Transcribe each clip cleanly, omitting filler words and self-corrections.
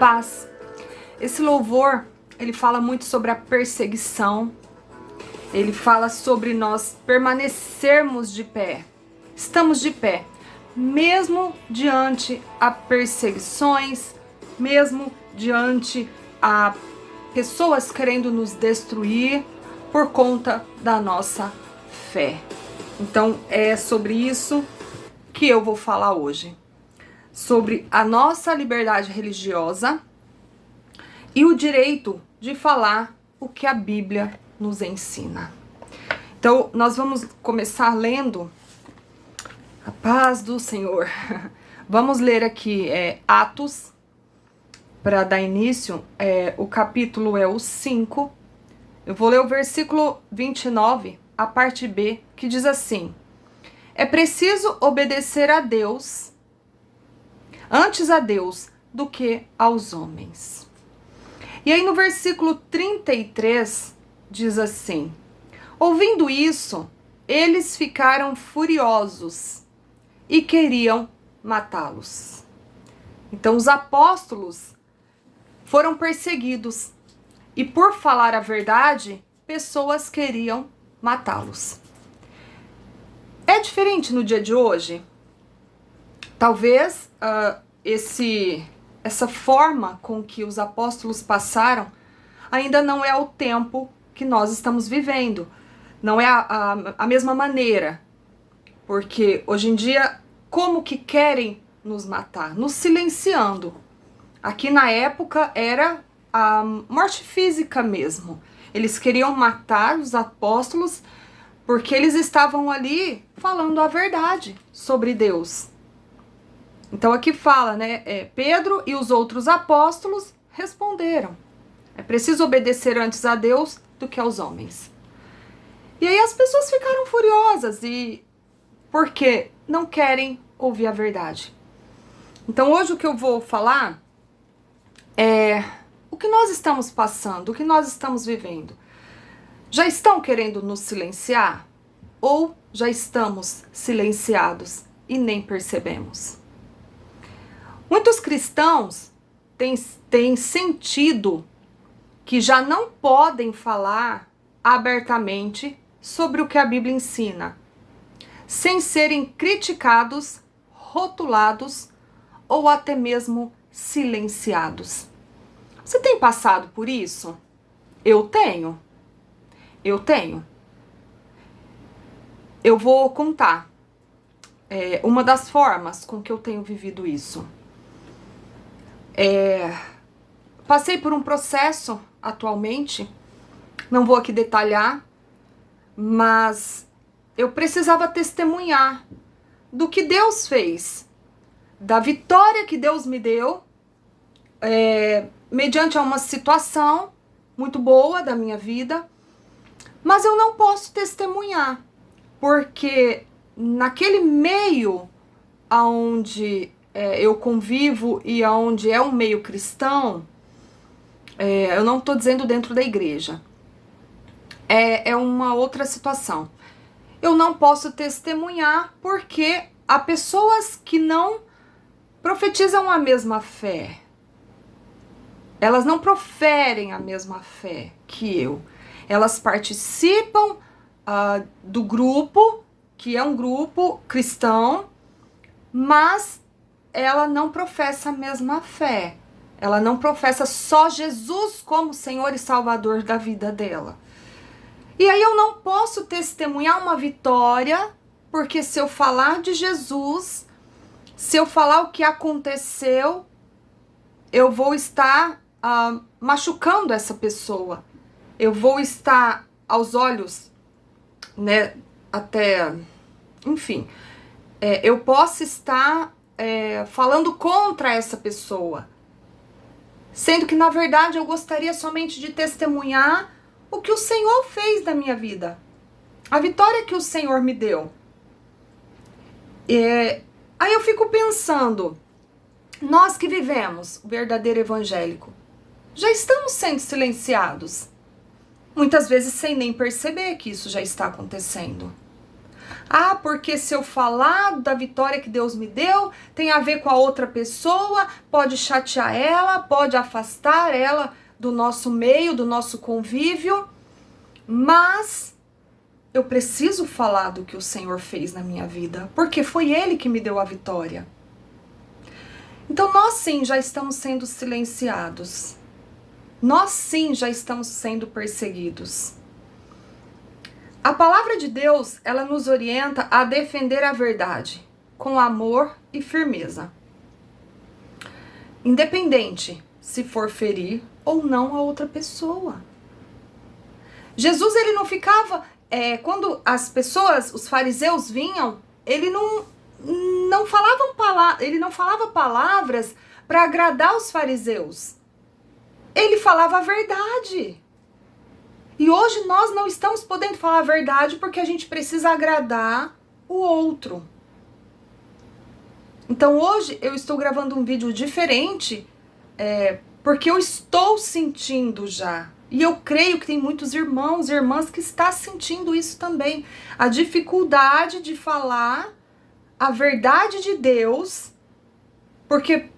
paz. Esse louvor, ele fala muito sobre a perseguição. Ele fala sobre nós permanecermos de pé. Estamos de pé, mesmo diante a perseguições, mesmo diante a pessoas querendo nos destruir por conta da nossa fé. Então é sobre isso que eu vou falar hoje. Sobre a nossa liberdade religiosa e o direito de falar o que a Bíblia nos ensina. Então, nós vamos começar lendo a paz do Senhor. Vamos ler aqui Atos, para dar início. O capítulo é o 5. Eu vou ler o versículo 29, a parte B, que diz assim: é preciso obedecer a Deus, antes a Deus do que aos homens. E aí no versículo 33 diz assim: ouvindo isso, eles ficaram furiosos e queriam matá-los. Então os apóstolos foram perseguidos e por falar a verdade, pessoas queriam matá-los. É diferente no dia de hoje? Talvez essa forma com que os apóstolos passaram ainda não é o tempo que nós estamos vivendo. Não é a mesma maneira. Porque hoje em dia, como que querem nos matar? Nos silenciando. Aqui na época era a morte física mesmo. Eles queriam matar os apóstolos porque eles estavam ali falando a verdade sobre Deus. Então aqui fala, né? Pedro e os outros apóstolos responderam: é preciso obedecer antes a Deus do que aos homens. E aí as pessoas ficaram furiosas porque não querem ouvir a verdade. Então hoje o que eu vou falar é o que nós estamos passando, o que nós estamos vivendo. Já estão querendo nos silenciar? Ou já estamos silenciados e nem percebemos? Muitos cristãos têm sentido que já não podem falar abertamente sobre o que a Bíblia ensina, sem serem criticados, rotulados ou até mesmo silenciados. Você tem passado por isso? Eu tenho. Eu vou contar uma das formas com que eu tenho vivido isso. Passei por um processo atualmente, não vou aqui detalhar, mas eu precisava testemunhar do que Deus fez, da vitória que Deus me deu, mediante uma situação muito boa da minha vida, mas eu não posso testemunhar, porque naquele meio onde eu convivo e onde é um meio cristão, eu não estou dizendo dentro da igreja, é uma outra situação. Eu não posso testemunhar porque há pessoas que não profetizam a mesma fé. Elas não proferem a mesma fé que eu. Elas participam do grupo, que é um grupo cristão, mas ela não professa a mesma fé. Ela não professa só Jesus como Senhor e Salvador da vida dela. E aí eu não posso testemunhar uma vitória, porque se eu falar de Jesus, se eu falar o que aconteceu, eu vou estar machucando essa pessoa. Eu vou estar aos olhos, né, até, enfim, eu posso estar falando contra essa pessoa, sendo que na verdade eu gostaria somente de testemunhar o que o Senhor fez na minha vida, a vitória que o Senhor me deu. Aí eu fico pensando, nós que vivemos o verdadeiro evangélico, já estamos sendo silenciados, muitas vezes sem nem perceber que isso já está acontecendo. Ah, porque se eu falar da vitória que Deus me deu, tem a ver com a outra pessoa, pode chatear ela, pode afastar ela do nosso meio, do nosso convívio, mas eu preciso falar do que o Senhor fez na minha vida, porque foi Ele que me deu a vitória. Então nós sim já estamos sendo silenciados. Nós sim já estamos sendo perseguidos. A palavra de Deus, ela nos orienta a defender a verdade com amor e firmeza. Independente se for ferir ou não a outra pessoa. Jesus, ele não ficava... quando as pessoas, os fariseus vinham, ele não falava palavras para agradar os fariseus. Ele falava a verdade. E hoje nós não estamos podendo falar a verdade porque a gente precisa agradar o outro. Então hoje eu estou gravando um vídeo diferente, porque eu estou sentindo já. E eu creio que tem muitos irmãos e irmãs que estão sentindo isso também. A dificuldade de falar a verdade de Deus, porque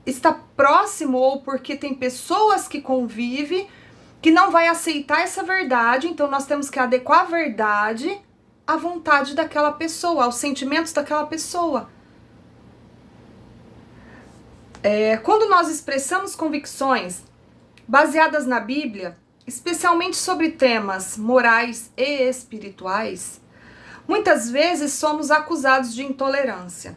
está próximo ou porque tem pessoas que convivem que não vai aceitar essa verdade, então nós temos que adequar a verdade à vontade daquela pessoa, aos sentimentos daquela pessoa. Quando nós expressamos convicções baseadas na Bíblia, especialmente sobre temas morais e espirituais, muitas vezes somos acusados de intolerância.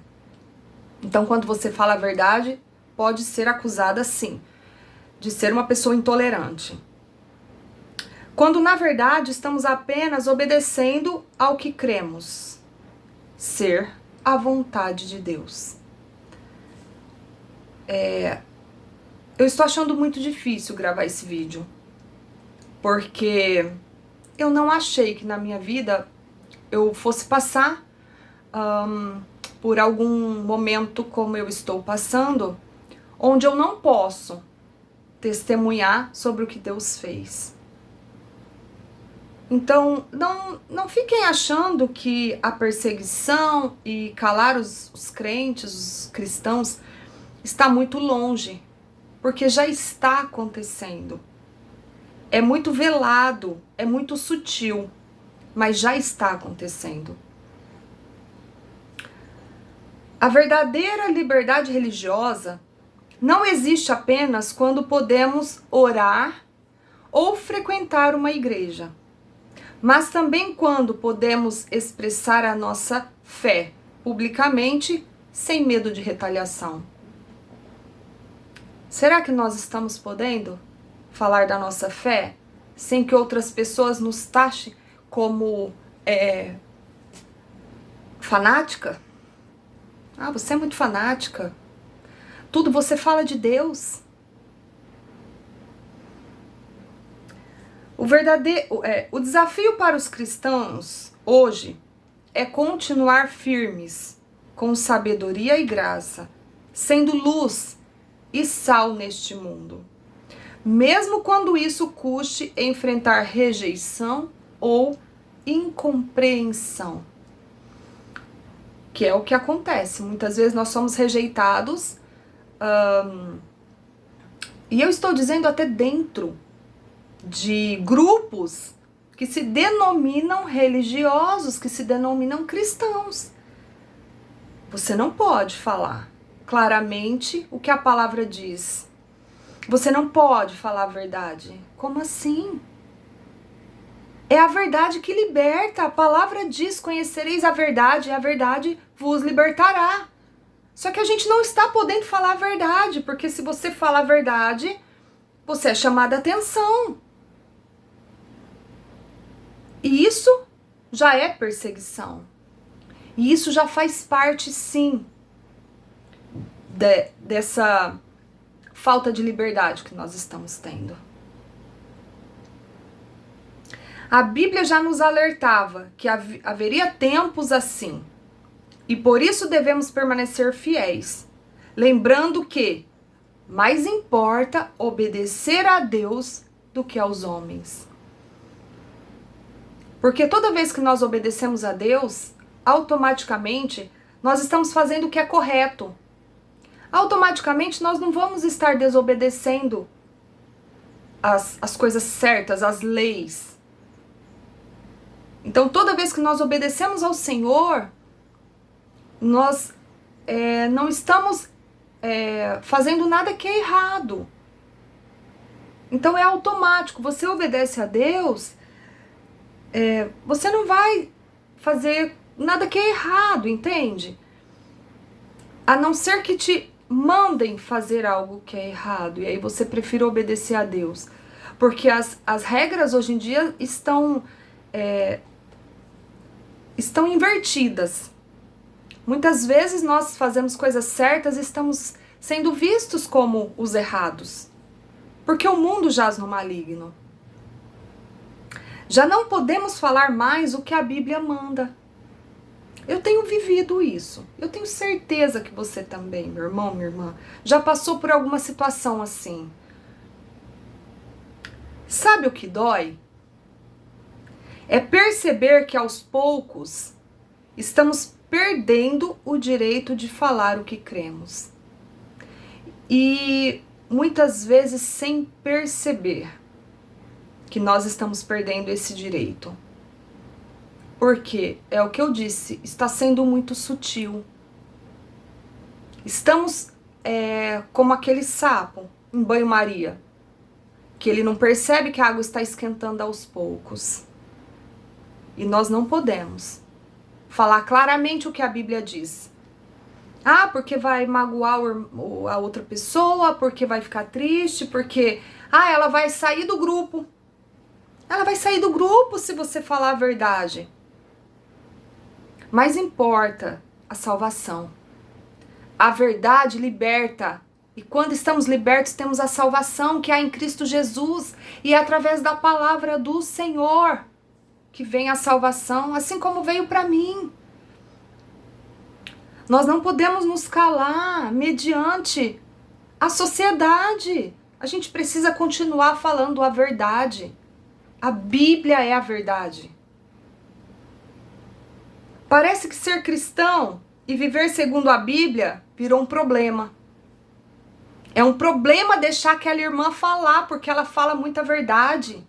Então, quando você fala a verdade, pode ser acusada, sim, de ser uma pessoa intolerante. Quando, na verdade, estamos apenas obedecendo ao que cremos ser a vontade de Deus. Eu estou achando muito difícil gravar esse vídeo, porque eu não achei que na minha vida eu fosse passar por algum momento como eu estou passando, onde eu não posso testemunhar sobre o que Deus fez. Então, não fiquem achando que a perseguição e calar os crentes, os cristãos, está muito longe, porque já está acontecendo. É muito velado, é muito sutil, mas já está acontecendo. A verdadeira liberdade religiosa não existe apenas quando podemos orar ou frequentar uma igreja, mas também quando podemos expressar a nossa fé publicamente sem medo de retaliação. Será que nós estamos podendo falar da nossa fé sem que outras pessoas nos taxem como fanática? Ah, você é muito fanática. Tudo você fala de Deus. O desafio para os cristãos hoje é continuar firmes, com sabedoria e graça, sendo luz e sal neste mundo, mesmo quando isso custe enfrentar rejeição ou incompreensão, que é o que acontece. Muitas vezes nós somos rejeitados, e eu estou dizendo até dentro de grupos que se denominam religiosos, que se denominam cristãos. Você não pode falar claramente o que a palavra diz. Você não pode falar a verdade. Como assim? É a verdade que liberta. A palavra diz: conhecereis a verdade e a verdade vos libertará. Só que a gente não está podendo falar a verdade, porque se você fala a verdade, você é chamada a atenção. E isso já é perseguição. E isso já faz parte, sim, dessa falta de liberdade que nós estamos tendo. A Bíblia já nos alertava que haveria tempos assim. E por isso devemos permanecer fiéis. Lembrando que mais importa obedecer a Deus do que aos homens. Porque toda vez que nós obedecemos a Deus, automaticamente nós estamos fazendo o que é correto. Automaticamente nós não vamos estar desobedecendo as coisas certas, as leis. Então toda vez que nós obedecemos ao Senhor, nós não estamos fazendo nada que é errado. Então é automático, você obedece a Deus, você não vai fazer nada que é errado, entende? A não ser que te mandem fazer algo que é errado, e aí você prefere obedecer a Deus. Porque as regras hoje em dia estão invertidas. Muitas vezes nós fazemos coisas certas e estamos sendo vistos como os errados. Porque o mundo jaz no maligno. Já não podemos falar mais o que a Bíblia manda. Eu tenho vivido isso. Eu tenho certeza que você também, meu irmão, minha irmã, já passou por alguma situação assim. Sabe o que dói? É perceber que aos poucos estamos perdendo o direito de falar o que cremos. E muitas vezes sem perceber que nós estamos perdendo esse direito. Porque, é o que eu disse, está sendo muito sutil. Estamos como aquele sapo em banho-maria, que ele não percebe que a água está esquentando aos poucos. E nós não podemos falar claramente o que a Bíblia diz. Ah, porque vai magoar a outra pessoa, porque vai ficar triste, porque ela vai sair do grupo. Ela vai sair do grupo se você falar a verdade. Mas importa a salvação. A verdade liberta. E quando estamos libertos, temos a salvação que há em Cristo Jesus. E é através da palavra do Senhor que vem a salvação, assim como veio para mim. Nós não podemos nos calar mediante a sociedade. A gente precisa continuar falando a verdade. A Bíblia é a verdade. Parece que ser cristão e viver segundo a Bíblia virou um problema. É um problema deixar aquela irmã falar, porque ela fala muita verdade.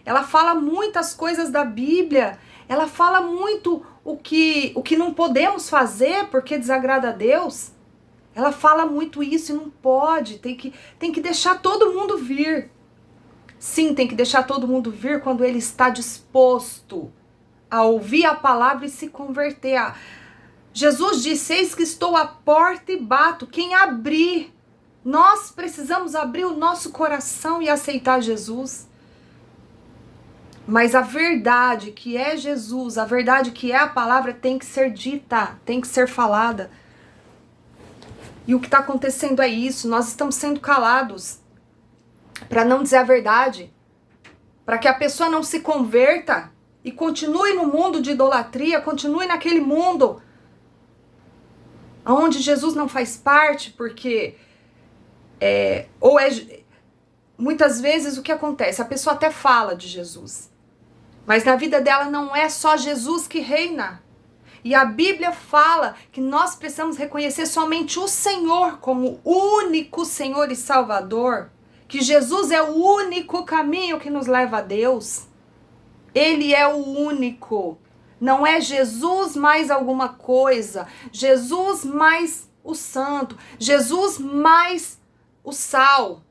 Ela fala muitas coisas da Bíblia. Ela fala muito o que não podemos fazer porque desagrada a Deus. Ela fala muito isso e não pode. Tem que deixar todo mundo vir. Sim, tem que deixar todo mundo vir quando ele está disposto a ouvir a palavra e se converter. Jesus disse: eis que estou à porta e bato. Quem abrir, nós precisamos abrir o nosso coração e aceitar Jesus. Mas a verdade que é Jesus, a verdade que é a palavra tem que ser dita, tem que ser falada. E o que está acontecendo é isso, nós estamos sendo calados para não dizer a verdade, para que a pessoa não se converta e continue no mundo de idolatria, continue naquele mundo onde Jesus não faz parte, porque muitas vezes o que acontece? A pessoa até fala de Jesus, mas na vida dela não é só Jesus que reina. E a Bíblia fala que nós precisamos reconhecer somente o Senhor como o único Senhor e Salvador, que Jesus é o único caminho que nos leva a Deus. Ele é o único. Não é Jesus mais alguma coisa, Jesus mais o santo, Jesus mais o sal,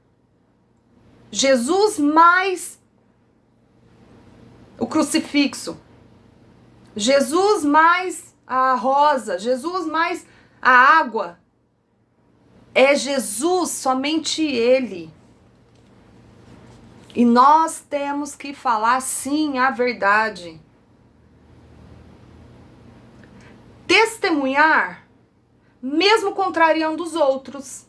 Jesus mais o crucifixo, Jesus mais a rosa, Jesus mais a água. É Jesus, somente Ele. E nós temos que falar sim a verdade. Testemunhar, mesmo contrariando os outros.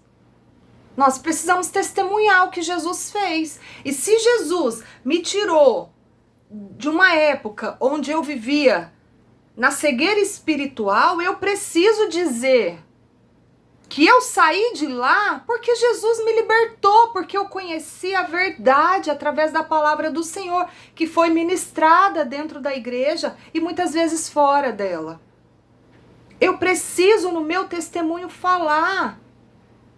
Nós precisamos testemunhar o que Jesus fez. E se Jesus me tirou de uma época onde eu vivia na cegueira espiritual, eu preciso dizer Que eu saí de lá porque Jesus me libertou, porque eu conheci a verdade através da palavra do Senhor, que foi ministrada dentro da igreja e muitas vezes fora dela. Eu preciso no meu testemunho falar,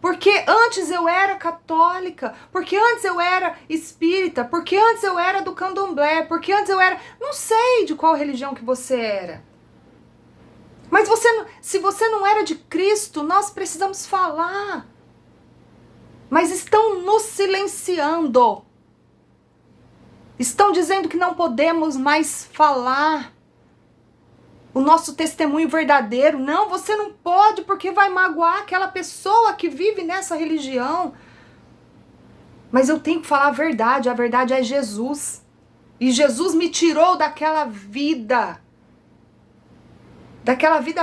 porque antes eu era católica, porque antes eu era espírita, porque antes eu era do candomblé, porque antes eu era... Não sei de qual religião que você era. Mas se você não era de Cristo, nós precisamos falar. Mas estão nos silenciando. Estão dizendo que não podemos mais falar o nosso testemunho verdadeiro. Não, você não pode, porque vai magoar aquela pessoa que vive nessa religião. Mas eu tenho que falar a verdade é Jesus. E Jesus me tirou daquela vida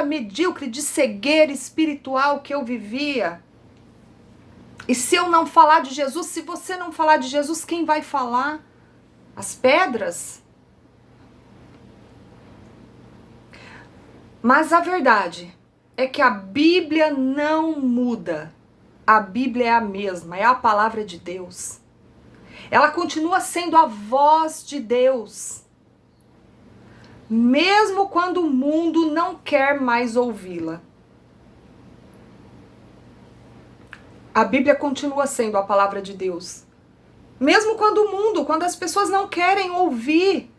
medíocre de cegueira espiritual que eu vivia. E se eu não falar de Jesus, se você não falar de Jesus, quem vai falar? As pedras? Mas a verdade é que a Bíblia não muda. A Bíblia é a mesma, é a palavra de Deus. Ela continua sendo a voz de Deus. Mesmo quando o mundo não quer mais ouvi-la. A Bíblia continua sendo a palavra de Deus. Mesmo quando as pessoas não querem ouvir,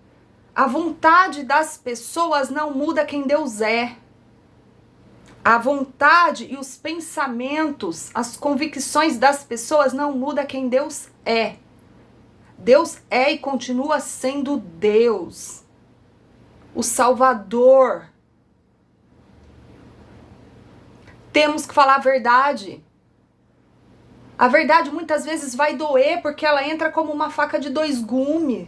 a vontade das pessoas não muda quem Deus é. A vontade e os pensamentos, as convicções das pessoas não muda quem Deus é. Deus é e continua sendo Deus. O Salvador. Temos que falar a verdade. A verdade muitas vezes vai doer porque ela entra como uma faca de dois gumes.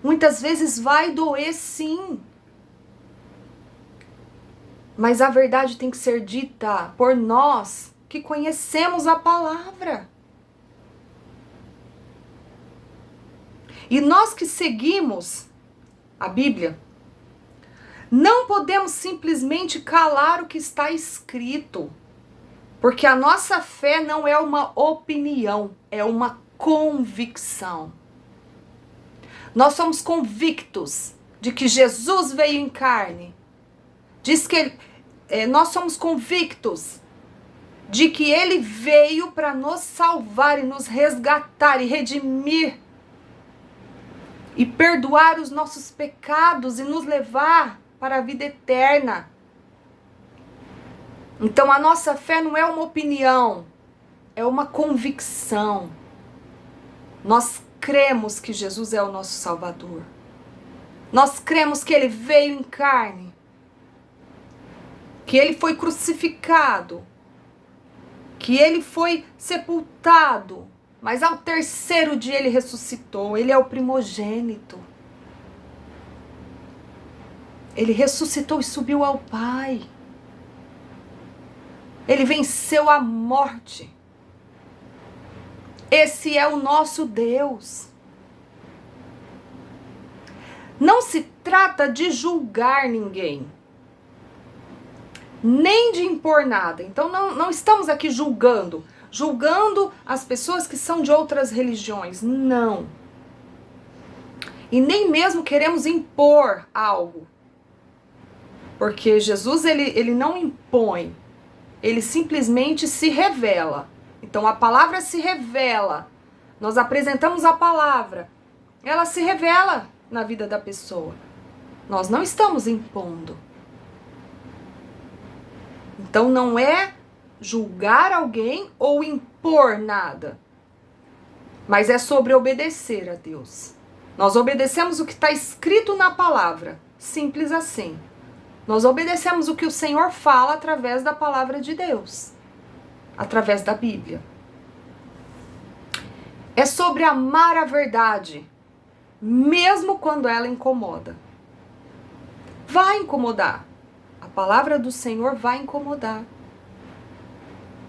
Muitas vezes vai doer sim. Mas a verdade tem que ser dita por nós que conhecemos a palavra. E nós que seguimos a Bíblia, não podemos simplesmente calar o que está escrito, porque a nossa fé não é uma opinião, é uma convicção. Nós somos convictos de que Jesus veio em carne. Nós somos convictos de que Ele veio para nos salvar e nos resgatar e redimir e perdoar os nossos pecados e nos levar para a vida eterna. Então a nossa fé não é uma opinião, é uma convicção. Nós cremos que Jesus é o nosso Salvador. Nós cremos que Ele veio em carne, que Ele foi crucificado, que Ele foi sepultado, mas ao terceiro dia Ele ressuscitou. Ele é o primogênito. Ele ressuscitou e subiu ao Pai. Ele venceu a morte. Esse é o nosso Deus. Não se trata de julgar ninguém, nem de impor nada. Então não estamos aqui julgando as pessoas que são de outras religiões. Não. E nem mesmo queremos impor algo. Porque Jesus, ele não impõe. Ele simplesmente se revela. Então a palavra se revela. Nós apresentamos a palavra. Ela se revela na vida da pessoa. Nós não estamos impondo. Então não é julgar alguém ou impor nada. Mas é sobre obedecer a Deus. Nós obedecemos o que está escrito na palavra. Simples assim. Nós obedecemos o que o Senhor fala através da palavra de Deus. Através da Bíblia. É sobre amar a verdade, mesmo quando ela incomoda. Vai incomodar. A palavra do Senhor vai incomodar.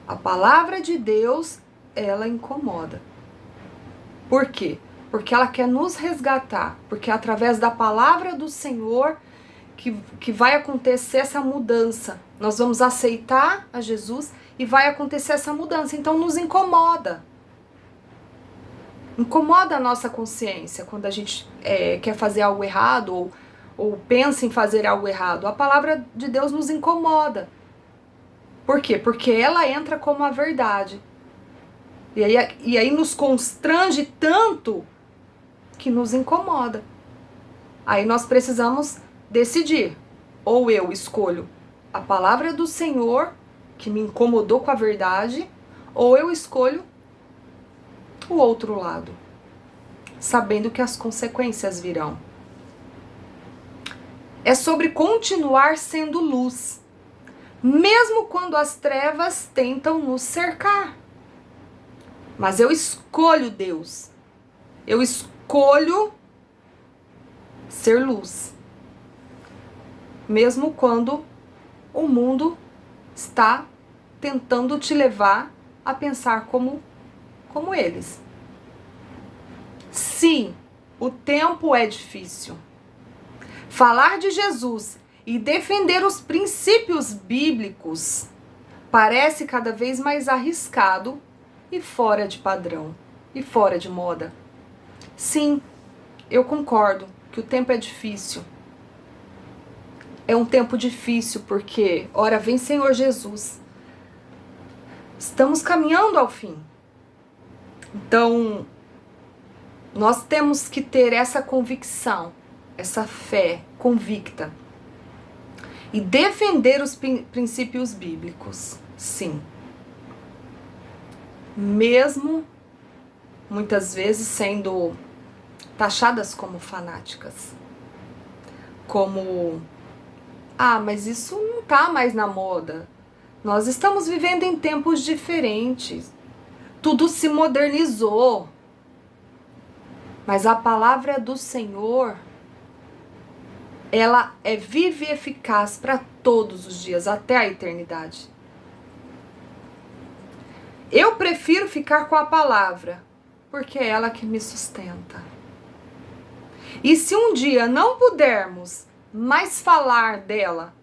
A palavra de Deus, ela incomoda. Por quê? Porque ela quer nos resgatar. Porque é através da palavra do Senhor que vai acontecer essa mudança. Nós vamos aceitar a Jesus e vai acontecer essa mudança. Então nos incomoda. Incomoda a nossa consciência quando a gente quer fazer algo errado ou pensa em fazer algo errado. A palavra de Deus nos incomoda. Por quê? Porque ela entra como a verdade. E aí nos constrange tanto que nos incomoda. Aí nós precisamos decidir. Ou eu escolho a palavra do Senhor, que me incomodou com a verdade, ou eu escolho o outro lado, sabendo que as consequências virão. É sobre continuar sendo luz, mesmo quando as trevas tentam nos cercar. Mas eu escolho Deus. Eu escolho ser luz. Mesmo quando o mundo está tentando te levar a pensar como eles. Sim, o tempo é difícil. Falar de Jesus e defender os princípios bíblicos parece cada vez mais arriscado e fora de padrão, e fora de moda. Sim, eu concordo que o tempo é difícil. É um tempo difícil porque, ora, vem Senhor Jesus. Estamos caminhando ao fim. Então, nós temos que ter essa convicção, essa fé convicta. E defender os princípios bíblicos, sim. Mesmo, muitas vezes, sendo taxadas como fanáticas. Como, mas isso não tá mais na moda. Nós estamos vivendo em tempos diferentes. Tudo se modernizou. Mas a palavra do Senhor, ela é viva e eficaz para todos os dias, até a eternidade. Eu prefiro ficar com a palavra, porque é ela que me sustenta. E se um dia não pudermos mais falar dela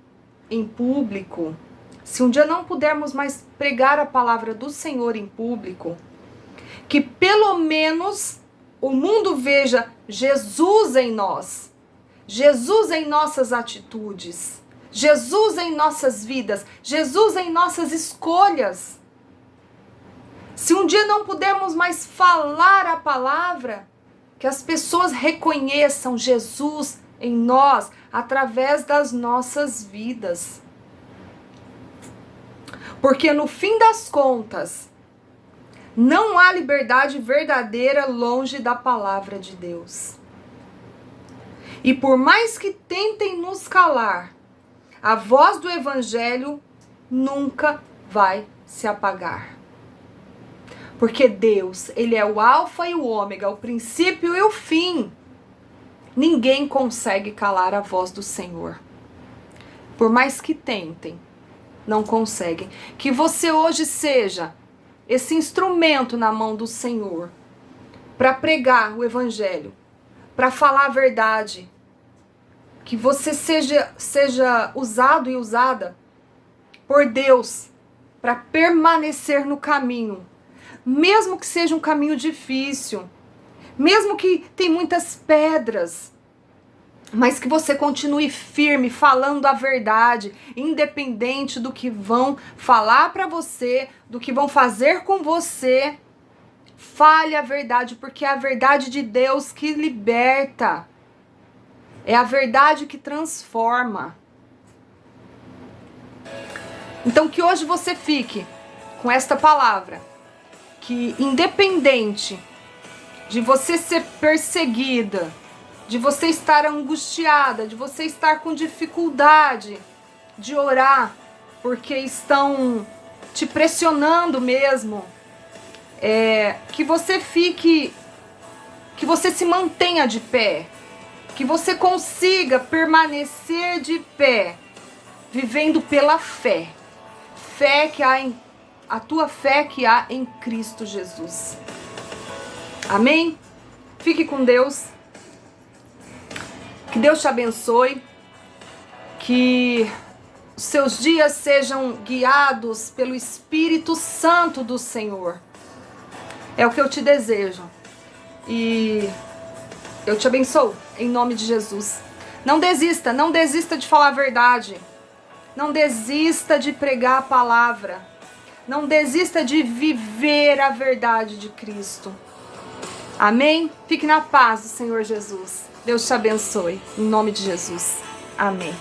em público, se um dia não pudermos mais pregar a palavra do Senhor em público, que pelo menos o mundo veja Jesus em nós, Jesus em nossas atitudes, Jesus em nossas vidas, Jesus em nossas escolhas. Se um dia não pudermos mais falar a palavra, que as pessoas reconheçam Jesus em nós através das nossas vidas. Porque no fim das contas, não há liberdade verdadeira longe da palavra de Deus. E por mais que tentem nos calar, a voz do Evangelho nunca vai se apagar. Porque Deus, Ele é o alfa e o ômega, o princípio e o fim. Ninguém consegue calar a voz do Senhor. Por mais que tentem, não conseguem. Que você hoje seja esse instrumento na mão do Senhor para pregar o Evangelho, para falar a verdade. Que você seja usado e usada por Deus para permanecer no caminho. Mesmo que seja um caminho difícil, mesmo que tem muitas pedras, mas que você continue firme, falando a verdade, independente do que vão falar para você, do que vão fazer com você. Fale a verdade, porque é a verdade de Deus que liberta. É a verdade que transforma. Então que hoje você fique com esta palavra, que independente de você ser perseguida, de você estar angustiada, de você estar com dificuldade de orar, porque estão te pressionando mesmo, que você se mantenha de pé, que você consiga permanecer de pé, vivendo pela fé, a tua fé que há em Cristo Jesus. Amém? Fique com Deus. Que Deus te abençoe. Que os seus dias sejam guiados pelo Espírito Santo do Senhor. É o que eu te desejo. E eu te abençoo em nome de Jesus. Não desista de falar a verdade. Não desista de pregar a palavra. Não desista de viver a verdade de Cristo. Amém? Fique na paz do Senhor Jesus. Deus te abençoe. Em nome de Jesus. Amém.